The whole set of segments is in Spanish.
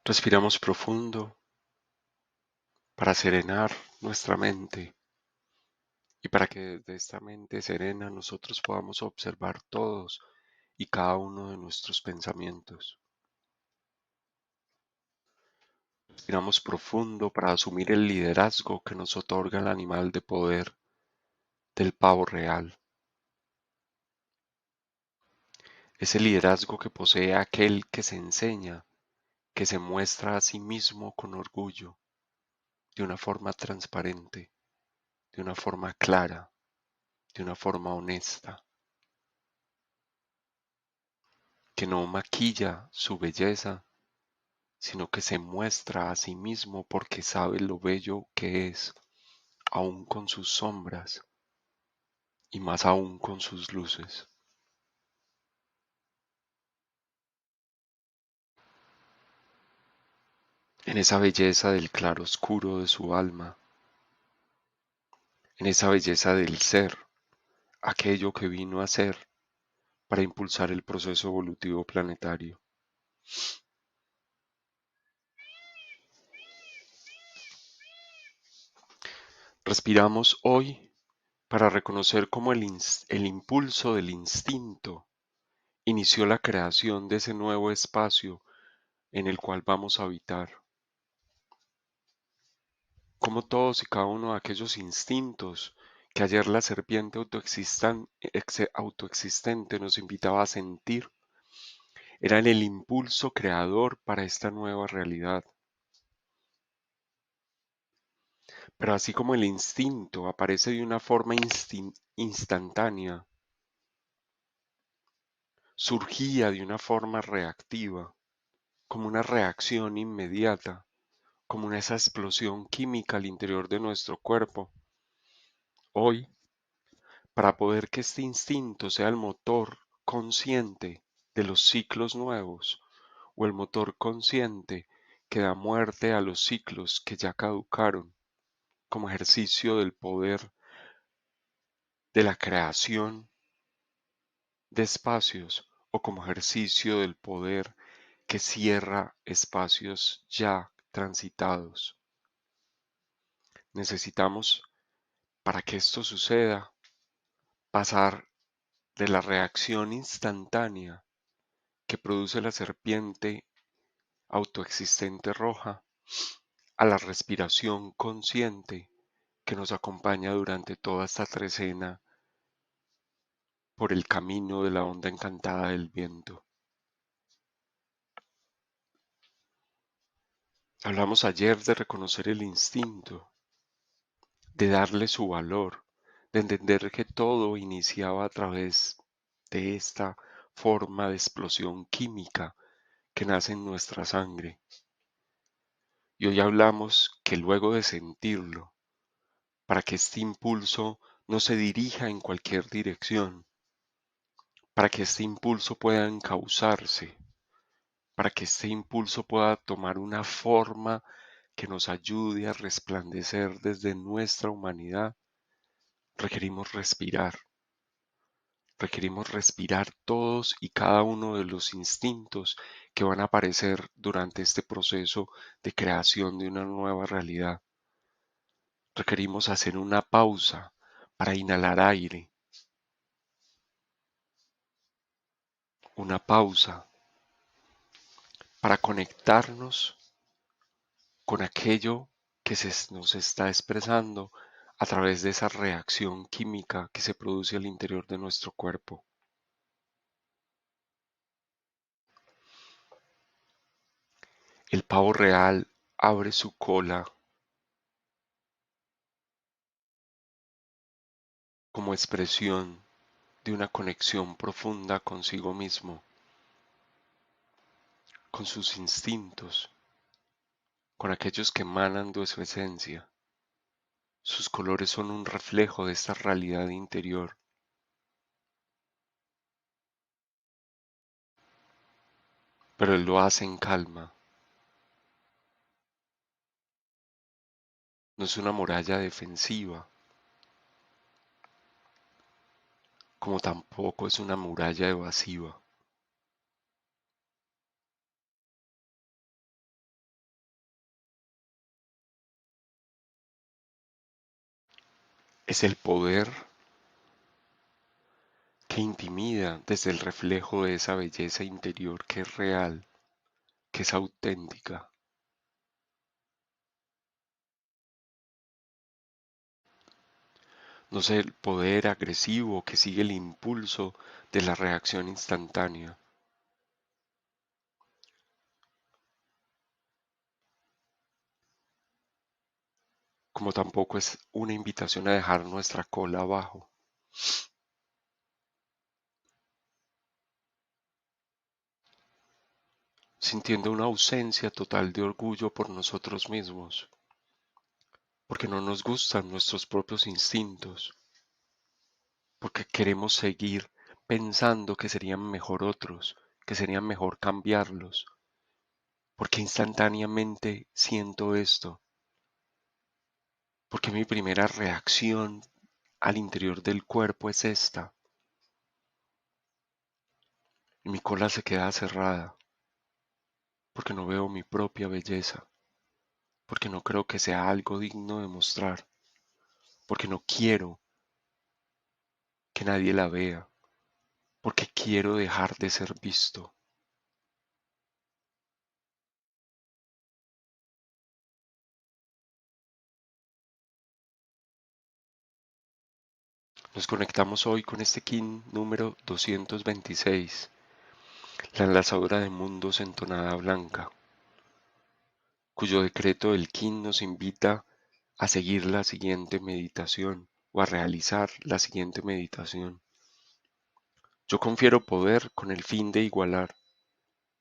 Respiramos profundo para serenar nuestra mente y para que desde esta mente serena nosotros podamos observar todos y cada uno de nuestros pensamientos. Respiramos profundo para asumir el liderazgo que nos otorga el animal de poder del pavo real. Ese liderazgo que posee aquel que se enseña, que se muestra a sí mismo con orgullo, de una forma transparente, de una forma clara, de una forma honesta, que no maquilla su belleza, sino que se muestra a sí mismo porque sabe lo bello que es, aun con sus sombras y más aún con sus luces. En esa belleza del claroscuro de su alma, en esa belleza del ser, aquello que vino a ser para impulsar el proceso evolutivo planetario. Respiramos hoy para reconocer cómo el impulso del instinto inició la creación de ese nuevo espacio en el cual vamos a habitar. Como todos y cada uno de aquellos instintos que ayer la serpiente autoexistente nos invitaba a sentir, eran el impulso creador para esta nueva realidad. Pero así como el instinto aparece de una forma instantánea, surgía de una forma reactiva, como una reacción inmediata, como esa explosión química al interior de nuestro cuerpo. Hoy, para poder que este instinto sea el motor consciente de los ciclos nuevos o el motor consciente que da muerte a los ciclos que ya caducaron, como ejercicio del poder de la creación de espacios o como ejercicio del poder que cierra espacios ya transitados. Necesitamos, para que esto suceda, pasar de la reacción instantánea que produce la serpiente autoexistente roja a la respiración consciente que nos acompaña durante toda esta trecena por el camino de la onda encantada del viento. Hablamos ayer de reconocer el instinto, de darle su valor, de entender que todo iniciaba a través de esta forma de explosión química que nace en nuestra sangre. Y hoy hablamos que luego de sentirlo, para que este impulso no se dirija en cualquier dirección, para que este impulso pueda encauzarse, para que este impulso pueda tomar una forma que nos ayude a resplandecer desde nuestra humanidad, requerimos respirar todos y cada uno de los instintos que van a aparecer durante este proceso de creación de una nueva realidad. Requerimos hacer una pausa para inhalar aire, una pausa para conectarnos con aquello que nos está expresando a través de esa reacción química que se produce al interior de nuestro cuerpo. El pavo real abre su cola como expresión de una conexión profunda consigo mismo, con sus instintos, con aquellos que emanan de su esencia. Sus colores son un reflejo de esta realidad interior. Pero él lo hace en calma. No es una muralla defensiva, como tampoco es una muralla evasiva. Es el poder que intimida desde el reflejo de esa belleza interior que es real, que es auténtica. No es el poder agresivo que sigue el impulso de la reacción instantánea, como tampoco es una invitación a dejar nuestra cola abajo, sintiendo una ausencia total de orgullo por nosotros mismos, porque no nos gustan nuestros propios instintos, porque queremos seguir pensando que serían mejor otros, que serían mejor cambiarlos, porque instantáneamente siento esto, porque mi primera reacción al interior del cuerpo es esta, y mi cola se queda cerrada, porque no veo mi propia belleza, porque no creo que sea algo digno de mostrar, porque no quiero que nadie la vea, porque quiero dejar de ser visto. Nos conectamos hoy con este Kin número 226, la enlazadora de mundos en tonada blanca, cuyo decreto del Kin nos invita a seguir la siguiente meditación o a realizar la siguiente meditación. Yo confiero poder con el fin de igualar,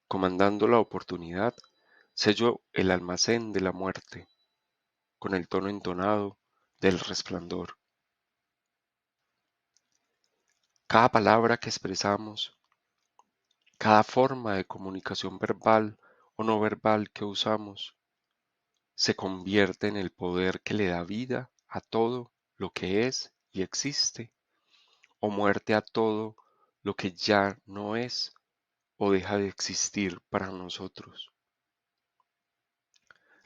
comandando la oportunidad, sello el almacén de la muerte, con el tono entonado del resplandor. Cada palabra que expresamos, cada forma de comunicación verbal o no verbal que usamos, se convierte en el poder que le da vida a todo lo que es y existe, o muerte a todo lo que ya no es o deja de existir para nosotros.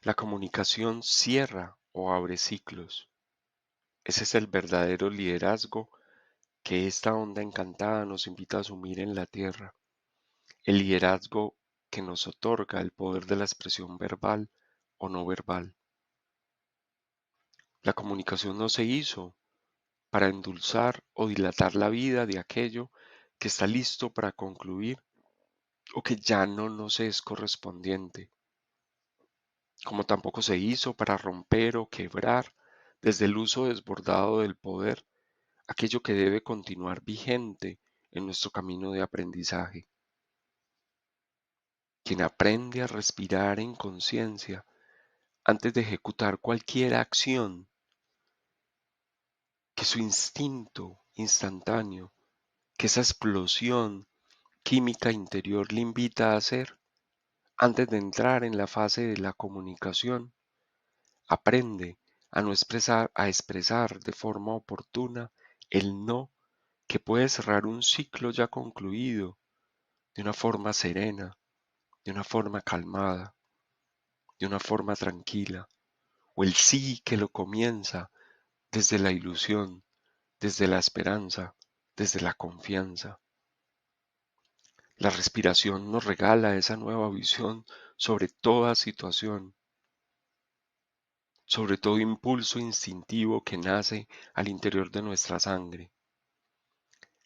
La comunicación cierra o abre ciclos. Ese es el verdadero liderazgo que esta onda encantada nos invita a asumir en la Tierra. El liderazgo que nos otorga el poder de la expresión verbal o no verbal. La comunicación no se hizo para endulzar o dilatar la vida de aquello que está listo para concluir o que ya no nos es correspondiente, como tampoco se hizo para romper o quebrar desde el uso desbordado del poder aquello que debe continuar vigente en nuestro camino de aprendizaje. Quien aprende a respirar en conciencia antes de ejecutar cualquier acción, que su instinto instantáneo, que esa explosión química interior le invita a hacer, antes de entrar en la fase de la comunicación, aprende a no expresar, a expresar de forma oportuna el no que puede cerrar un ciclo ya concluido de una forma serena, de una forma calmada, de una forma tranquila, o el sí que lo comienza desde la ilusión, desde la esperanza, desde la confianza. La respiración nos regala esa nueva visión sobre toda situación, sobre todo impulso instintivo que nace al interior de nuestra sangre.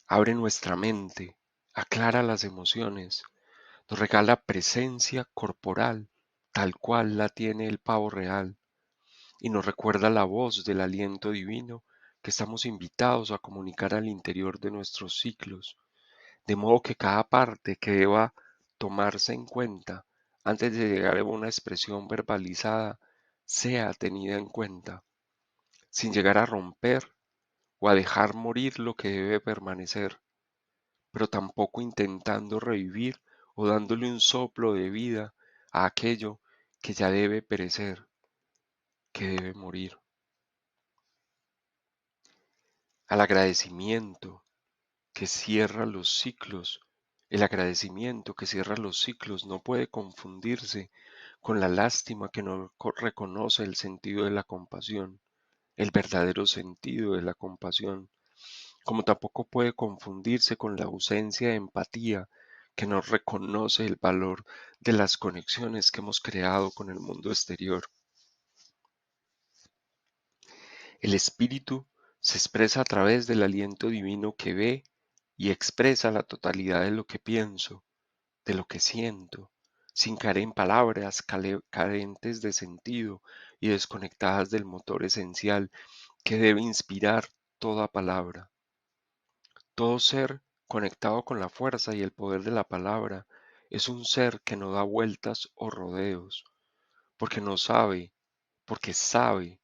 Abre nuestra mente, aclara las emociones, nos regala presencia corporal, tal cual la tiene el pavo real, y nos recuerda la voz del aliento divino que estamos invitados a comunicar al interior de nuestros ciclos, de modo que cada parte que deba tomarse en cuenta antes de llegar a una expresión verbalizada sea tenida en cuenta, sin llegar a romper o a dejar morir lo que debe permanecer, pero tampoco intentando revivir o dándole un soplo de vida a aquello que ya debe perecer, que debe morir. Al agradecimiento que cierra los ciclos, el agradecimiento que cierra los ciclos no puede confundirse con la lástima que no reconoce el sentido de la compasión, el verdadero sentido de la compasión, como tampoco puede confundirse con la ausencia de empatía que no reconoce el valor de las conexiones que hemos creado con el mundo exterior. El espíritu se expresa a través del aliento divino que ve y expresa la totalidad de lo que pienso, de lo que siento, sin caer en palabras carentes de sentido y desconectadas del motor esencial que debe inspirar toda palabra. Todo ser conectado con la fuerza y el poder de la palabra es un ser que no da vueltas o rodeos, porque no sabe, porque sabe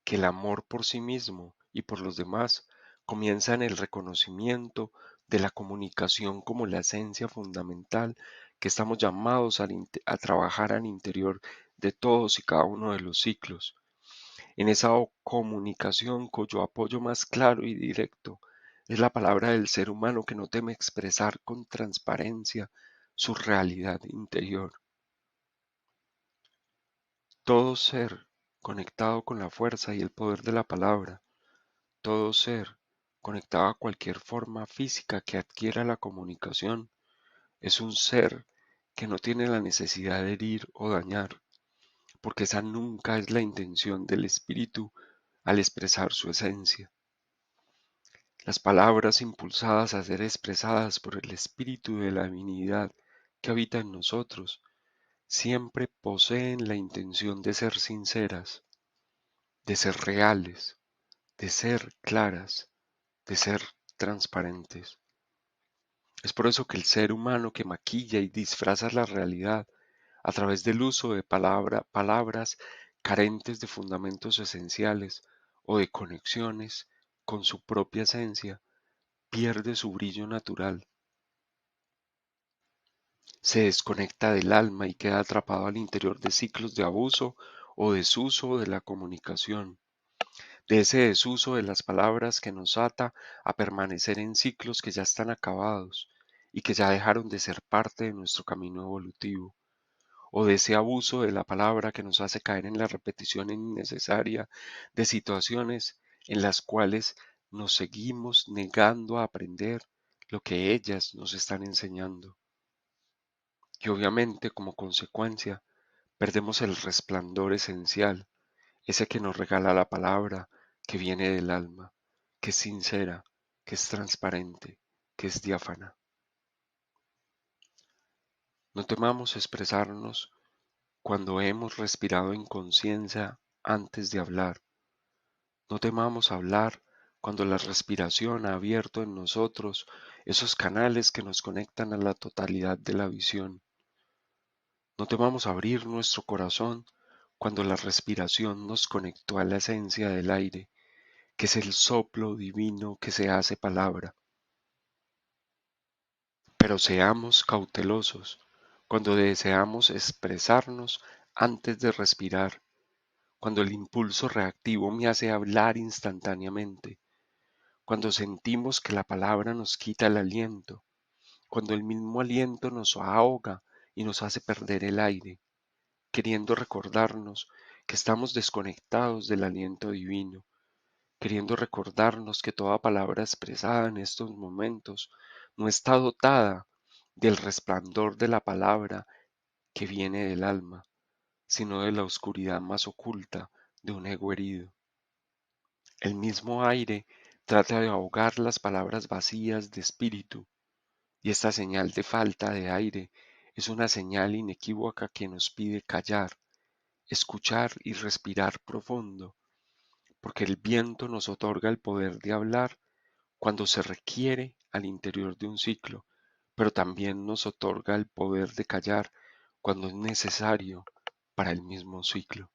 que el amor por sí mismo y por los demás comienza en el reconocimiento de la comunicación como la esencia fundamental que estamos llamados a trabajar al interior de todos y cada uno de los ciclos. En esa comunicación cuyo apoyo más claro y directo es la palabra del ser humano que no teme expresar con transparencia su realidad interior. Todo ser conectado con la fuerza y el poder de la palabra, todo ser conectado a cualquier forma física que adquiera la comunicación, es un ser que no tiene la necesidad de herir o dañar, porque esa nunca es la intención del espíritu al expresar su esencia. Las palabras impulsadas a ser expresadas por el espíritu de la divinidad que habita en nosotros siempre poseen la intención de ser sinceras, de ser reales, de ser claras, de ser transparentes. Es por eso que el ser humano que maquilla y disfraza la realidad a través del uso de palabras carentes de fundamentos esenciales o de conexiones con su propia esencia, pierde su brillo natural, se desconecta del alma y queda atrapado al interior de ciclos de abuso o desuso de la comunicación, de ese desuso de las palabras que nos ata a permanecer en ciclos que ya están acabados y que ya dejaron de ser parte de nuestro camino evolutivo, o de ese abuso de la palabra que nos hace caer en la repetición innecesaria de situaciones en las cuales nos seguimos negando a aprender lo que ellas nos están enseñando. Y obviamente, como consecuencia, perdemos el resplandor esencial, ese que nos regala la palabra, que viene del alma, que es sincera, que es transparente, que es diáfana. No temamos expresarnos cuando hemos respirado en conciencia antes de hablar. No temamos hablar cuando la respiración ha abierto en nosotros esos canales que nos conectan a la totalidad de la visión. No temamos abrir nuestro corazón cuando la respiración nos conectó a la esencia del aire, que es el soplo divino que se hace palabra. Pero seamos cautelosos cuando deseamos expresarnos antes de respirar, cuando el impulso reactivo me hace hablar instantáneamente, cuando sentimos que la palabra nos quita el aliento, cuando el mismo aliento nos ahoga y nos hace perder el aire, queriendo recordarnos que estamos desconectados del aliento divino, queriendo recordarnos que toda palabra expresada en estos momentos no está dotada del resplandor de la palabra que viene del alma, sino de la oscuridad más oculta de un ego herido. El mismo aire trata de ahogar las palabras vacías de espíritu, y esta señal de falta de aire es una señal inequívoca que nos pide callar, escuchar y respirar profundo, porque el viento nos otorga el poder de hablar cuando se requiere al interior de un ciclo, pero también nos otorga el poder de callar cuando es necesario para el mismo ciclo.